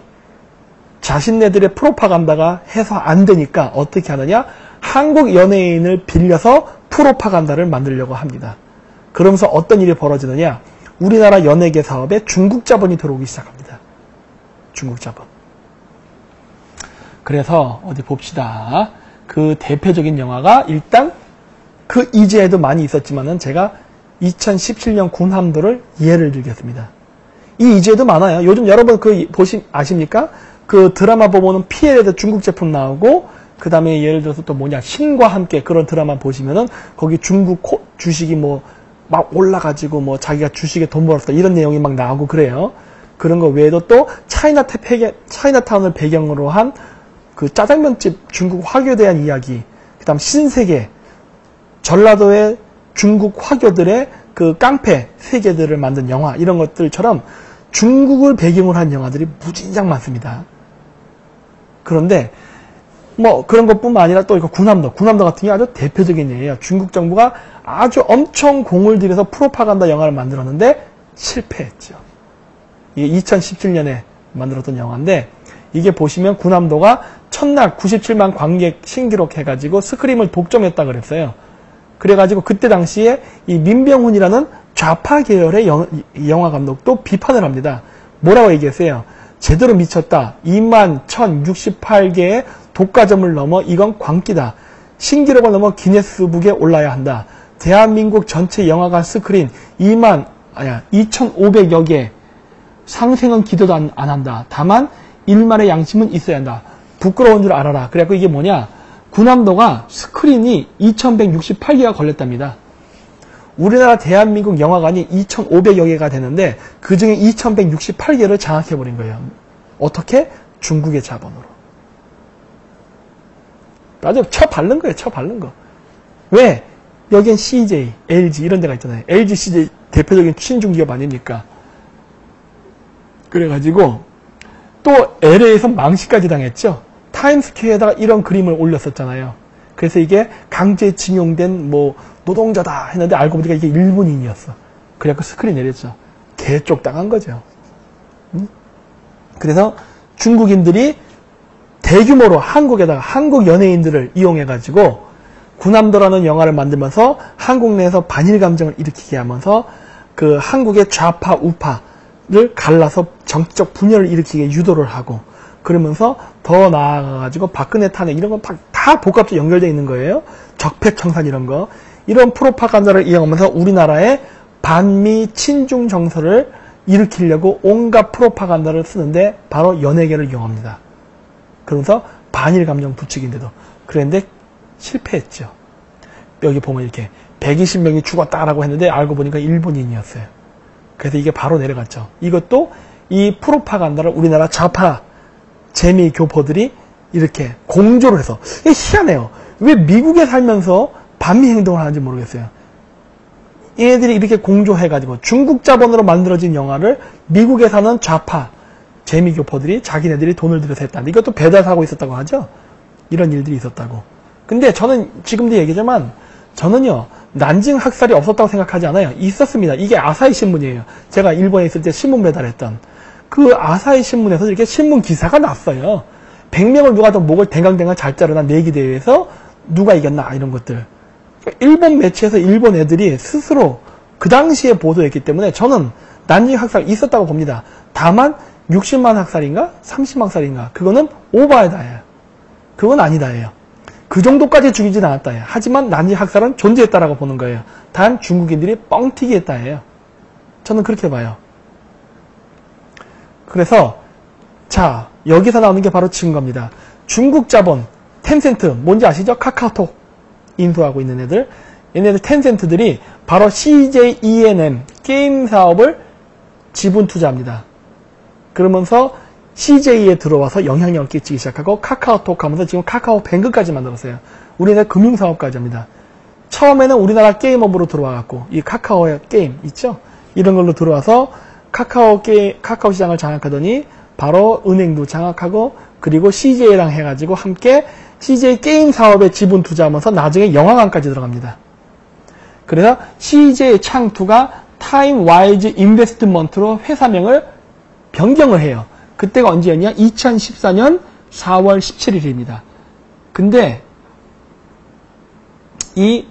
자신네들의 프로파간다가 해서 안 되니까 어떻게 하느냐? 한국 연예인을 빌려서 프로파간다를 만들려고 합니다. 그러면서 어떤 일이 벌어지느냐? 우리나라 연예계 사업에 중국 자본이 들어오기 시작합니다. 중국 자본. 그래서 어디 봅시다. 그 대표적인 영화가 일단 그 이전에도 많이 있었지만은 제가 2017년 군함도를 예를 들겠습니다. 이 이전에도 많아요. 요즘 여러분 아십니까? 그 드라마 보면은 PL에도 중국 제품 나오고 그 다음에 예를 들어서 또 뭐냐 신과 함께 그런 드라마 보시면은 거기 중국 주식이 뭐 막 올라가지고 뭐 자기가 주식에 돈 벌었다 이런 내용이 막 나오고 그래요. 그런 거 외에도 또 차이나타운을 배경으로 한 그 짜장면집 중국 화교에 대한 이야기, 그 다음 신세계, 전라도의 중국 화교들의 그 깡패 세계들을 만든 영화 이런 것들처럼 중국을 배경으로 한 영화들이 무진장 많습니다. 그런데 뭐 그런 것뿐만 아니라 또 이거 군함도 같은 게 아주 대표적인 예예요. 중국 정부가 아주 엄청 공을 들여서 프로파간다 영화를 만들었는데 실패했죠. 이게 2017년에 만들었던 영화인데 이게 보시면 군함도가 첫날 97만 관객 신기록 해가지고 스크림을 독점했다 그랬어요. 그래가지고 그때 당시에 이 민병훈이라는 좌파 계열의 영화 감독도 비판을 합니다. 뭐라고 얘기했어요? 제대로 미쳤다. 21,068개의 독과점을 넘어 이건 광기다. 신기록을 넘어 기네스북에 올라야 한다. 대한민국 전체 영화관 스크린 2,500여 개. 상생은 기대도 안 한다. 다만 일말의 양심은 있어야 한다. 부끄러운 줄 알아라. 그래갖고 이게 뭐냐? 군함도가 스크린이 2,168개가 걸렸답니다. 우리나라 대한민국 영화관이 2,500여 개가 되는데 그 중에 2,168개를 장악해버린 거예요. 어떻게? 중국의 자본으로. 아주 쳐바른 거예요. 쳐바른 거. 왜? 여긴 CJ, LG 이런 데가 있잖아요. LG, CJ 대표적인 신중기업 아닙니까? 그래가지고 또 LA에서 망신까지 당했죠. 타임스퀘어에다가 이런 그림을 올렸었잖아요. 그래서 이게 강제징용된 뭐 노동자다 했는데 알고 보니까 이게 일본인이었어. 그래갖고 스크린 내렸죠. 개쪽 당한 거죠. 그래서 중국인들이 대규모로 한국에다가 한국 연예인들을 이용해가지고 군함도라는 영화를 만들면서 한국 내에서 반일 감정을 일으키게 하면서 그 한국의 좌파 우파를 갈라서 정치적 분열을 일으키게 유도를 하고 그러면서 더 나아가가지고 박근혜 탄핵 이런 건 다 복합적으로 연결되어 있는 거예요. 적폐청산 이런 거. 이런 프로파간다를 이용하면서 우리나라의 반미 친중 정서를 일으키려고 온갖 프로파간다를 쓰는데 바로 연예계를 이용합니다. 그러면서 반일 감정 부추긴데도. 그런데 실패했죠. 여기 보면 이렇게 120명이 죽었다라고 했는데 알고 보니까 일본인이었어요. 그래서 이게 바로 내려갔죠. 이것도 이 프로파간다를 우리나라 좌파 재미 교포들이 이렇게 공조를 해서 이게 희한해요. 왜 미국에 살면서 반미 행동을 하는지 모르겠어요. 얘네들이 이렇게 공조해가지고 중국 자본으로 만들어진 영화를 미국에 사는 좌파 재미 교포들이 자기네들이 돈을 들여서 했다는데 이것도 배달사고 있었다고 하죠. 이런 일들이 있었다고. 근데 저는 지금도 얘기하지만 저는요 난징 학살이 없었다고 생각하지 않아요. 있었습니다. 이게 아사히 신문이에요. 제가 일본에 있을 때 신문 배달했던 그 아사히 신문에서 이렇게 신문 기사가 났어요. 100명을 누가 더 목을 댕강댕강 잘 자르나 내기 대회에서 누가 이겼나 이런 것들. 일본 매체에서 일본 애들이 스스로 그 당시에 보도했기 때문에 저는 난징 학살 있었다고 봅니다. 다만 60만 학살인가 30만 학살인가 그거는 오바에다예요. 그건 아니다예요. 그 정도까지 죽이진 않았다예요. 하지만 난징 학살은 존재했다라고 보는 거예요. 단 중국인들이 뻥튀기 했다예요. 저는 그렇게 봐요. 그래서 자 여기서 나오는 게 바로 지금 겁니다. 중국 자본 텐센트 뭔지 아시죠? 카카오톡 인수하고 있는 애들 얘네들 텐센트들이 바로 CJ ENM 게임 사업을 지분 투자합니다. 그러면서 CJ에 들어와서 영향력을 끼치기 시작하고 카카오톡 하면서 지금 카카오뱅크까지 만들었어요. 우리나라 금융사업까지 합니다. 처음에는 우리나라 게임업으로 들어와갖고 이 카카오의 게임 있죠? 이런 걸로 들어와서 카카오 시장을 장악하더니 바로 은행도 장악하고 그리고 CJ랑 해가지고 함께 CJ 게임 사업에 지분 투자하면서 나중에 영화관까지 들어갑니다. 그래서 CJ 창투가 타임와이즈 인베스트먼트로 회사명을 변경을 해요. 그때가 언제였냐? 2014년 4월 17일입니다. 근데 이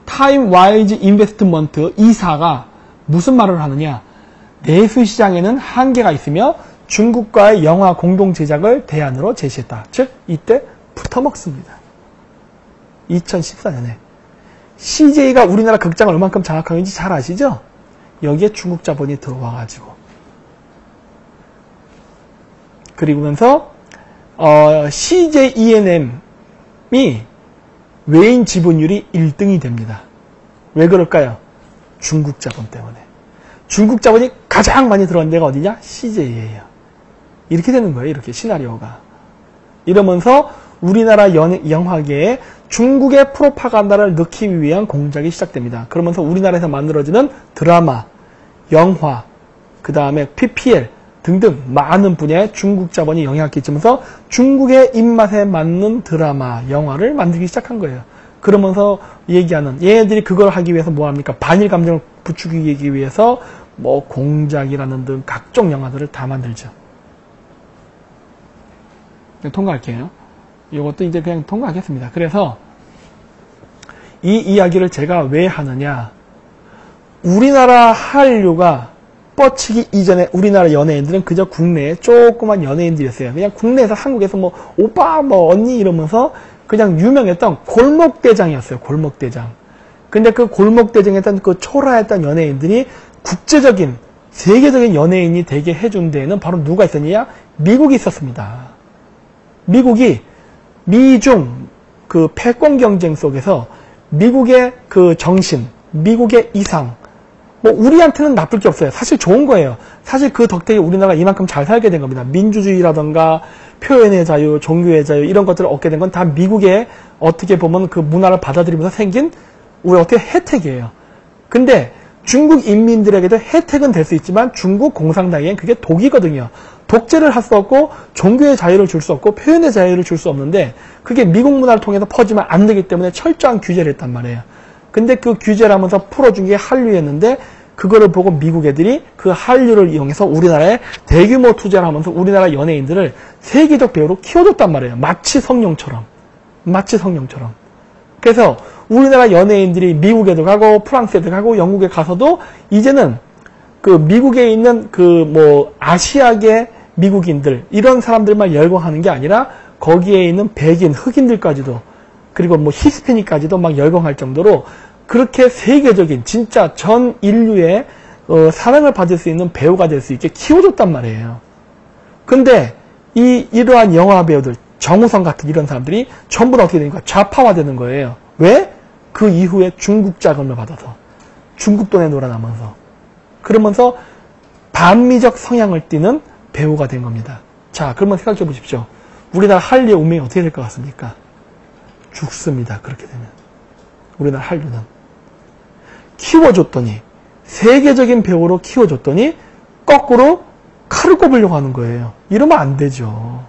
타임와이즈 인베스트먼트 이사가 무슨 말을 하느냐? 내수 시장에는 한계가 있으며 중국과의 영화 공동 제작을 대안으로 제시했다. 즉 이때 붙어먹습니다. 2014년에 CJ가 우리나라 극장을 얼만큼 장악하는지 잘 아시죠? 여기에 중국 자본이 들어와가지고 그리고면서 CJ E&M이 외인 지분율이 1등이 됩니다. 왜 그럴까요? 중국 자본 때문에. 중국 자본이 가장 많이 들어간 데가 어디냐? CJ예요. 이렇게 되는 거예요. 이렇게 시나리오가. 이러면서 우리나라 영화계에 중국의 프로파간다를 넣기 위한 공작이 시작됩니다. 그러면서 우리나라에서 만들어지는 드라마, 영화, 그 다음에 PPL 등등 많은 분야에 중국 자본이 영향을 끼치면서 중국의 입맛에 맞는 드라마, 영화를 만들기 시작한 거예요. 그러면서 얘기하는 얘네들이 그걸 하기 위해서 뭐합니까? 반일 감정을 부추기기 위해서 뭐 공작이라는 등 각종 영화들을 다 만들죠. 통과할게요. 이것도 이제 그냥 통과하겠습니다. 그래서 이 이야기를 제가 왜 하느냐. 우리나라 한류가 뻗치기 이전에 우리나라 연예인들은 그저 국내에 조그만 연예인들이었어요. 그냥 국내에서 한국에서 뭐 오빠 뭐 언니 이러면서 그냥 유명했던 골목대장이었어요. 골목대장. 근데 그 골목대장이었던 그 초라했던 연예인들이 국제적인 세계적인 연예인이 되게 해준 데에는 바로 누가 있었느냐? 미국이 있었습니다. 미국이 미중 그 패권 경쟁 속에서 미국의 그 정신, 미국의 이상, 뭐 우리한테는 나쁠 게 없어요. 사실 좋은 거예요. 사실 그 덕택에 우리나라가 이만큼 잘 살게 된 겁니다. 민주주의라던가 표현의 자유, 종교의 자유 이런 것들을 얻게 된 건 다 미국의 어떻게 보면 그 문화를 받아들이면서 생긴 우리 어떻게 혜택이에요. 근데 중국 인민들에게도 혜택은 될 수 있지만 중국 공산당에겐 그게 독이거든요. 독재를 할 수 없고 종교의 자유를 줄 수 없고 표현의 자유를 줄 수 없는데 그게 미국 문화를 통해서 퍼지면 안 되기 때문에 철저한 규제를 했단 말이에요. 근데 그 규제를 하면서 풀어준 게 한류였는데 그거를 보고 미국 애들이 그 한류를 이용해서 우리나라에 대규모 투자를 하면서 우리나라 연예인들을 세계적 배우로 키워줬단 말이에요. 마치 성룡처럼. 마치 성룡처럼. 그래서 우리나라 연예인들이 미국에도 가고 프랑스에도 가고 영국에 가서도 이제는 그 미국에 있는 그 뭐 아시아계 미국인들 이런 사람들만 열광하는 게 아니라 거기에 있는 백인 흑인들까지도 그리고 뭐 히스패닉까지도 막 열광할 정도로 그렇게 세계적인 진짜 전 인류의 사랑을 받을 수 있는 배우가 될 수 있게 키워줬단 말이에요. 근데 이러한 영화 배우들 정우성 같은 이런 사람들이 전부 다 어떻게 되니까 좌파화되는 거예요. 왜? 그 이후에 중국 자금을 받아서 중국 돈에 놀아나면서 그러면서 반미적 성향을 띠는 배우가 된 겁니다. 자, 그러면 생각해 보십시오. 우리나라 한류의 운명이 어떻게 될 것 같습니까? 죽습니다. 그렇게 되면. 우리나라 한류는. 키워줬더니 세계적인 배우로 키워줬더니 거꾸로 칼을 꼽으려고 하는 거예요. 이러면 안 되죠.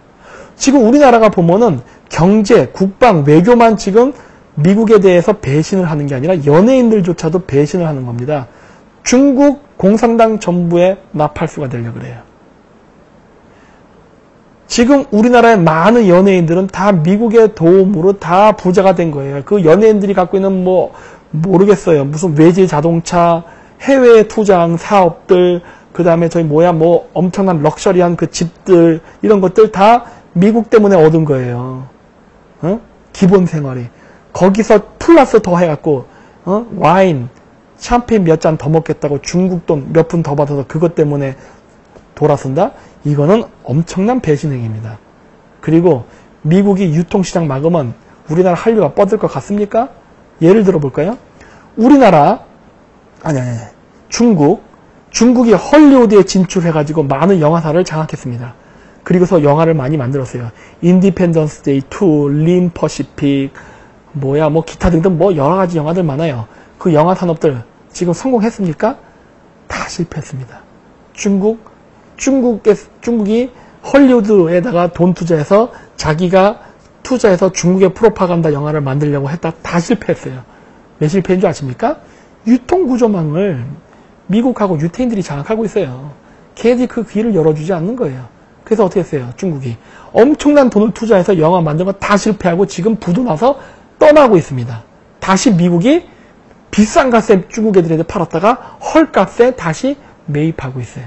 지금 우리나라가 보면은 경제, 국방, 외교만 지금 미국에 대해서 배신을 하는 게 아니라 연예인들조차도 배신을 하는 겁니다. 중국 공산당 정부의 나팔수가 되려고 그래요. 지금 우리나라의 많은 연예인들은 다 미국의 도움으로 다 부자가 된 거예요. 그 연예인들이 갖고 있는 뭐 모르겠어요. 무슨 외제 자동차, 해외에 투자한 사업들, 그 다음에 저희 뭐 엄청난 럭셔리한 그 집들 이런 것들 다 미국 때문에 얻은 거예요. 기본 생활이. 거기서 플러스 더 해갖고 와인, 샴페인 몇 잔 더 먹겠다고 중국 돈 몇 푼 더 받아서 그것 때문에 돌아선다? 이거는 엄청난 배신 행위입니다. 그리고 미국이 유통시장 막으면 우리나라 한류가 뻗을 것 같습니까? 예를 들어 볼까요? 우리나라 중국이 헐리우드에 진출해가지고 많은 영화사를 장악했습니다. 그리고서 영화를 많이 만들었어요. 인디펜던스 데이 2, 림 퍼시픽, 뭐 기타 등등 뭐 여러 가지 영화들 많아요. 그 영화 산업들 지금 성공했습니까? 다 실패했습니다. 중국이 헐리우드에다가 돈 투자해서 자기가 투자해서 중국의 프로파간다 영화를 만들려고 했다. 다 실패했어요. 왜 실패인 줄 아십니까? 유통구조망을 미국하고 유태인들이 장악하고 있어요. 걔들이 그 귀를 열어주지 않는 거예요. 그래서 어떻게 했어요? 중국이 엄청난 돈을 투자해서 영화 만든 거 다 실패하고 지금 부도 나서 떠나고 있습니다. 다시 미국이 비싼 값에 중국 애들한테 팔았다가 헐값에 다시 매입하고 있어요.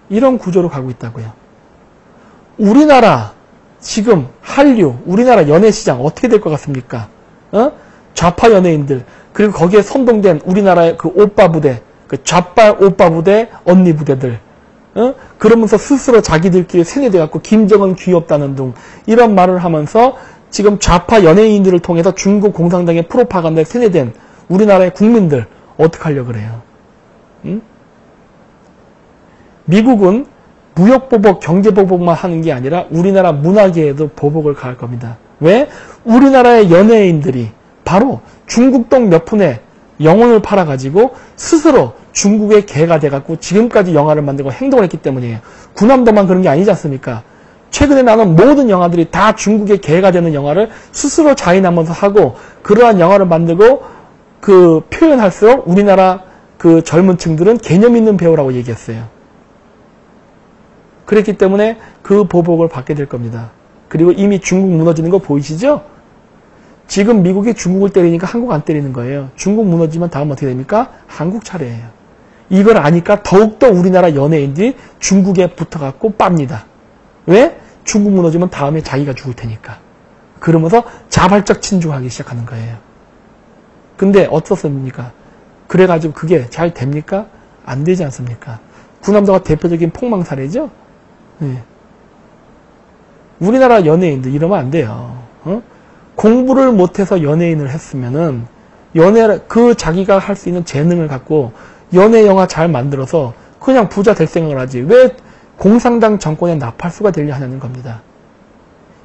이런 구조로 가고 있다고요. 우리나라 지금 한류, 우리나라 연예시장 어떻게 될 것 같습니까? 좌파 연예인들, 그리고 거기에 선동된 우리나라의 그 오빠 부대, 그 좌파 오빠 부대, 언니 부대들, 그러면서 스스로 자기들끼리 세뇌돼갖고 김정은 귀엽다는 둥 이런 말을 하면서 지금 좌파 연예인들을 통해서 중국 공산당의 프로파간다에 세뇌된 우리나라의 국민들 어떻게 하려고 그래요? 미국은 무역보복, 경제보복만 하는 게 아니라 우리나라 문화계에도 보복을 가할 겁니다. 왜? 우리나라의 연예인들이 바로 중국동 몇 푼에 영혼을 팔아가지고 스스로 중국의 개가 돼갖고 지금까지 영화를 만들고 행동을 했기 때문이에요. 구남도만 그런 게 아니지 않습니까? 최근에 나온 모든 영화들이 다 중국의 개가 되는 영화를 스스로 자인하면서 하고 그러한 영화를 만들고 그 표현할수록 우리나라 그 젊은 층들은 개념 있는 배우라고 얘기했어요. 그랬기 때문에 그 보복을 받게 될 겁니다. 그리고 이미 중국 무너지는 거 보이시죠? 지금 미국이 중국을 때리니까 한국 안 때리는 거예요. 중국 무너지면 다음 어떻게 됩니까? 한국 차례예요. 이걸 아니까 더욱더 우리나라 연예인들이 중국에 붙어갖고 빱니다. 왜? 중국 무너지면 다음에 자기가 죽을 테니까. 그러면서 자발적 친중하기 시작하는 거예요. 근데 어떻습니까? 그래가지고 그게 잘 됩니까? 안 되지 않습니까? 구남도가 대표적인 폭망 사례죠? 네. 우리나라 연예인들 이러면 안 돼요. 공부를 못해서 연예인을 했으면은 그 자기가 할 수 있는 재능을 갖고 연예 영화 잘 만들어서 그냥 부자 될 생각을 하지. 왜 공산당 정권의 나팔수가 되려 하냐는 겁니다.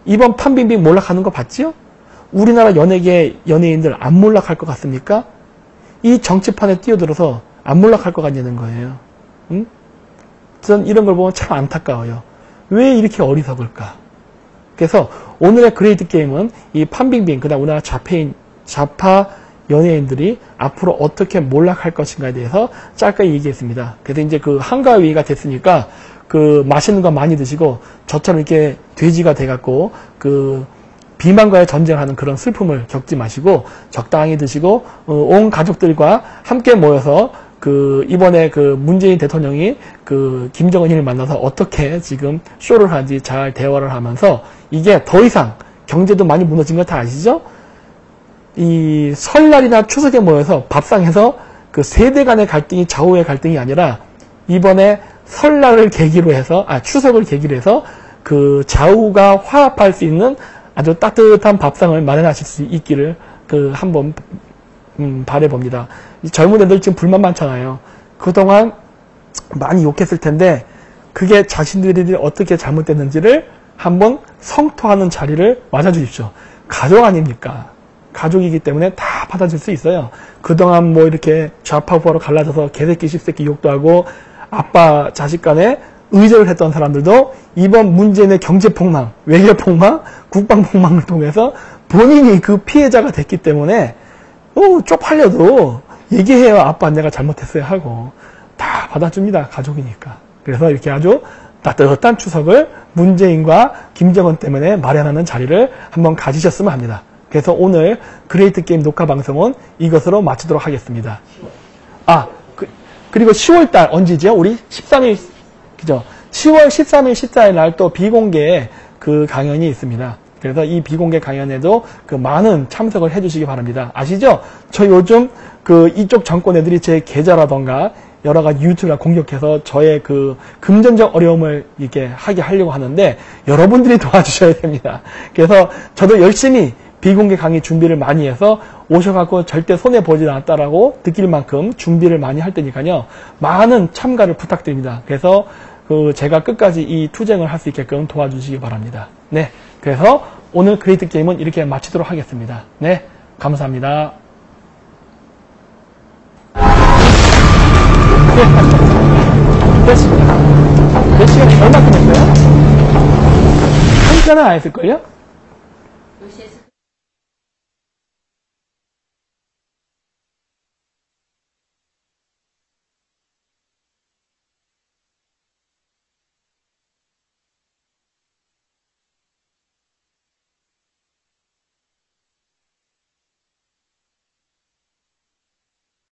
이번 판빙빙 몰락하는 거 봤지요? 우리나라 연예계 연예인들 안 몰락할 것 같습니까? 이 정치판에 뛰어들어서 안 몰락할 것 같냐는 거예요. 전 이런 걸 보면 참 안타까워요. 왜 이렇게 어리석을까? 그래서 오늘의 그레이트 게임은 이 판빙빙, 그다음 우리나라 좌파 연예인들이 앞으로 어떻게 몰락할 것인가에 대해서 짧게 얘기했습니다. 그래서 이제 그 한가위가 됐으니까 그 맛있는 거 많이 드시고 저처럼 이렇게 돼지가 돼갖고 그 비만과의 전쟁하는 그런 슬픔을 겪지 마시고 적당히 드시고 온 가족들과 함께 모여서 그 이번에 그 문재인 대통령이 그 김정은을 만나서 어떻게 지금 쇼를 하는지 잘 대화를 하면서 이게 더 이상 경제도 많이 무너진 거 다 아시죠? 이 설날이나 추석에 모여서 밥상에서 그 세대 간의 갈등이 좌우의 갈등이 아니라 이번에 설날을 계기로 해서 추석을 계기로 해서 그 좌우가 화합할 수 있는 아주 따뜻한 밥상을 마련하실 수 있기를 그 한번 바라봅니다. 젊은 애들 지금 불만 많잖아요. 그동안 많이 욕했을 텐데 그게 자신들이 어떻게 잘못됐는지를 한번 성토하는 자리를 맞아주십시오. 가족 아닙니까? 가족이기 때문에 다 받아줄 수 있어요. 그동안 뭐 이렇게 좌파 우파로 갈라져서 개새끼 씹새끼 욕도 하고 아빠 자식 간에 의절을 했던 사람들도 이번 문재인의 경제폭망, 외교폭망, 국방폭망을 통해서 본인이 그 피해자가 됐기 때문에 쪽팔려도 얘기해요. 아빠 내가 잘못했어요 하고 다 받아줍니다. 가족이니까. 그래서 이렇게 아주 따뜻한 추석을 문재인과 김정은 때문에 마련하는 자리를 한번 가지셨으면 합니다. 그래서 오늘 그레이트 게임 녹화 방송은 이것으로 마치도록 하겠습니다. 그리고 10월달 언제죠? 우리 13일, 그죠? 10월 13일, 14일 날 또 비공개 그 강연이 있습니다. 그래서 이 비공개 강연에도 그 많은 참석을 해주시기 바랍니다. 아시죠? 저 요즘 그 이쪽 정권 애들이 제 계좌라던가 여러 가지 유튜브를 공격해서 저의 그 금전적 어려움을 이렇게 하려고 하는데 여러분들이 도와주셔야 됩니다. 그래서 저도 열심히 비공개 강의 준비를 많이 해서 오셔갖고 절대 손해보지 않았다라고 느낄 만큼 준비를 많이 할 테니까요. 많은 참가를 부탁드립니다. 그래서 제가 끝까지 이 투쟁을 할 수 있게끔 도와주시기 바랍니다. 네. 그래서 오늘 크리에이트 게임은 이렇게 마치도록 하겠습니다. 네. 감사합니다. 몇 시간에 얼마큼 했어요? 한 시간은 안 했을걸요? 2시에서